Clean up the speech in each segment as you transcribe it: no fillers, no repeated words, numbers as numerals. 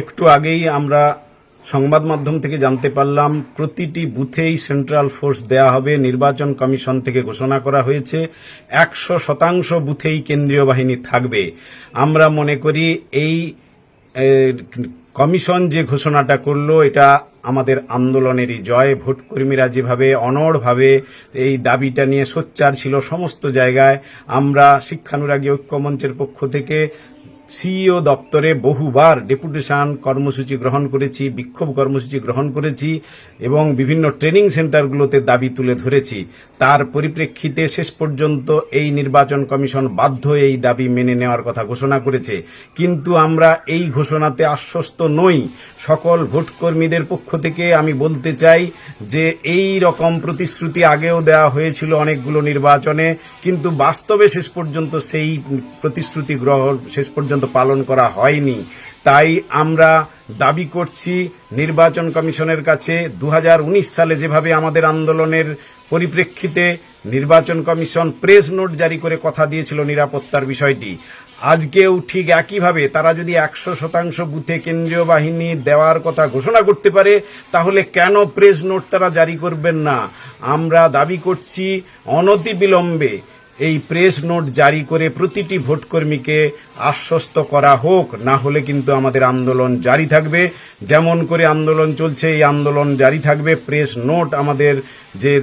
একটু আগেই আমরা সংবাদ মাধ্যম থেকে জানতে পারলাম প্রতিটি বুথেই সেন্ট্রাল ফোর্স দেয়া হবে। নির্বাচন কমিশন থেকে ঘোষণা করা হয়েছে 100% বুথেই কেন্দ্রীয় বাহিনী থাকবে। আমরা মনে করি এই কমিশন যে ঘোষণাটা করলো এটা আমাদের আন্দোলনেরই জয়। ভোটকর্মীরা যেভাবে অনড়ভাবে এই দাবিটা নিয়ে সোচ্চার ছিল সমস্ত জায়গায়, আমরা শিক্ষানুরাগী ঐক্যমঞ্চের পক্ষ থেকে সিইও দপ্তরে বহুবার ডেপুটেশন কর্মসূচি গ্রহণ করেছি, বিক্ষোভ কর্মসূচি গ্রহণ করেছি এবং বিভিন্ন ট্রেনিং সেন্টারগুলোতে দাবি তুলে ধরেছি। তার পরিপ্রেক্ষিতে শেষ পর্যন্ত এই নির্বাচন কমিশন বাধ্য এই দাবি মেনে নেওয়ার কথা ঘোষণা করেছে। কিন্তু আমরা এই ঘোষণাতে আশ্বস্ত নই। সকল ভোটকর্মীদের পক্ষ থেকে আমি বলতে চাই যে এই রকম প্রতিশ্রুতি আগেও দেওয়া হয়েছিল অনেকগুলো নির্বাচনে, কিন্তু বাস্তবে শেষ পর্যন্ত সেই প্রতিশ্রুতি গ্রহণ শেষ পর্যন্ত পালন করা হয়নি। তাই আমরা দাবি করছি নির্বাচন কমিশনের কাছে 2019 সালে যেভাবে আমাদের আন্দোলনের পরিপ্রেক্ষিতে নির্বাচন কমিশন প্রেস নোট জারি করে কথা দিয়েছিল নিরাপত্তার বিষয়টি, আজকেও ঠিক একইভাবে তারা যদি 100% বুথে কেন্দ্রীয় বাহিনী দেওয়ার কথা ঘোষণা করতে পারে তাহলে কেন প্রেস নোট তারা জারি করবেন না? আমরা দাবি করছি অনতিবিলম্বে এই প্রেস নোট জারি করে প্রতিটি ভোটকর্মীকে আশ্বস্ত করা হোক, না হলে কিন্তু আমাদের আন্দোলন জারি থাকবে। যেমন করে আন্দোলন চলছে এই আন্দোলন জারি থাকবে। প্রেস নোট আমাদের যে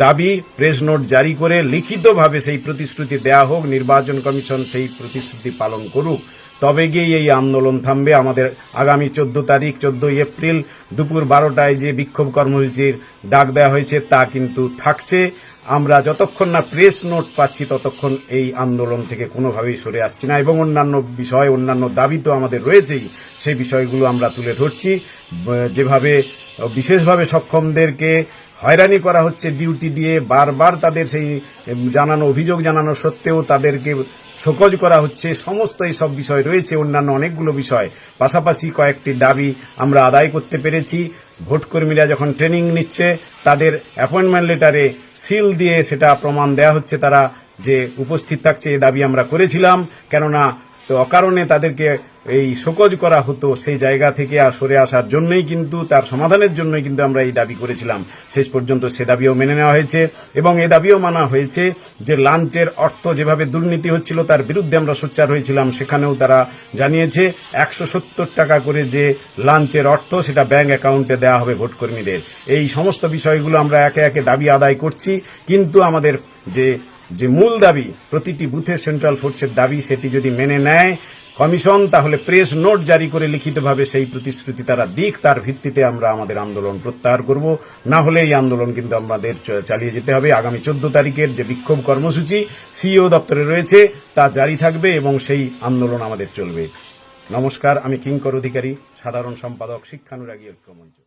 দাবি, প্রেস নোট জারি করে লিখিতভাবে সেই প্রতিশ্রুতি দেয়া হোক, নির্বাচন কমিশন সেই প্রতিশ্রুতি পালন করুক, তবে গিয়ে এই আন্দোলন থামবে। আমাদের আগামী 14 তারিখ 14 এপ্রিল দুপুর 12টায় যে বিক্ষোভ কর্মসূচির ডাক দেওয়া হয়েছে তা কিন্তু থাকছে। আমরা যতক্ষণ না প্রেস নোট পাচ্ছি ততক্ষণ এই আন্দোলন থেকে কোনোভাবেই সরে আসছি না এবং অন্যান্য বিষয় অন্যান্য দাবি তো আমাদের রয়েছেই, সেই বিষয়গুলো আমরা তুলে ধরছি। যেভাবে বিশেষভাবে সক্ষমদেরকে হয়রানি করা হচ্ছে ডিউটি দিয়ে, বারবার তাদের সেই অভিযোগ জানানো সত্ত্বেও তাদেরকে শোকজ করা হচ্ছে, সমস্ত এই সব বিষয় রয়েছে, অন্যান্য অনেকগুলো বিষয়। পাশাপাশি কয়েকটি দাবি আমরা আদায় করতে পেরেছি। ভোটকর্মীরা যখন ট্রেনিং নিচ্ছে তাদের অ্যাপয়েন্টমেন্ট লেটারে সিল দিয়ে সেটা প্রমাণ দেয়া হচ্ছে তারা যে উপস্থিত থাকছে, এই দাবি আমরা করেছিলাম। কেননা তো অকারণে তাদেরকে এই শোকজ করা হতো, সেই জায়গা থেকে সরে আসার জন্যই কিন্তু, তার সমাধানের জন্যই কিন্তু আমরা এই দাবি করেছিলাম। শেষ পর্যন্ত সে দাবিও মেনে নেওয়া হয়েছে এবং এ দাবিও মানা হয়েছে যে লাঞ্চের অর্থ যেভাবে দুর্নীতি হচ্ছিল তার বিরুদ্ধে আমরা সোচ্চার হয়েছিলাম, সেখানেও তারা জানিয়েছে 170 টাকা করে যে লাঞ্চের অর্থ সেটা ব্যাংক অ্যাকাউন্টে দেওয়া হবে ভোটকর্মীদের। এই সমস্ত বিষয়গুলো আমরা একে একে দাবি আদায় করছি, কিন্তু আমাদের যে মূল দাবি প্রতিটি বুথে সেন্ট্রাল ফোর্সের দাবি, সেটি যদি মেনে নেয় কমিশন তাহলে প্রেস নোট জারি করে লিখিতভাবে সেই প্রতিশ্রুতি তারা দিক, তার ভিত্তিতে আমরা আমাদের আন্দোলন প্রত্যাহার করব। না হলে এই আন্দোলন কিন্তু আমাদের চালিয়ে যেতে হবে। আগামী 14 তারিখের যে বিক্ষোভ কর্মসূচি সিইও দপ্তরে রয়েছে তা জারি থাকবে এবং সেই আন্দোলন আমাদের চলবে। নমস্কার, আমি কিঙ্কর অধিকারী, সাধারণ সম্পাদক শিক্ষানুরাগী ঐক্যমঞ্চ।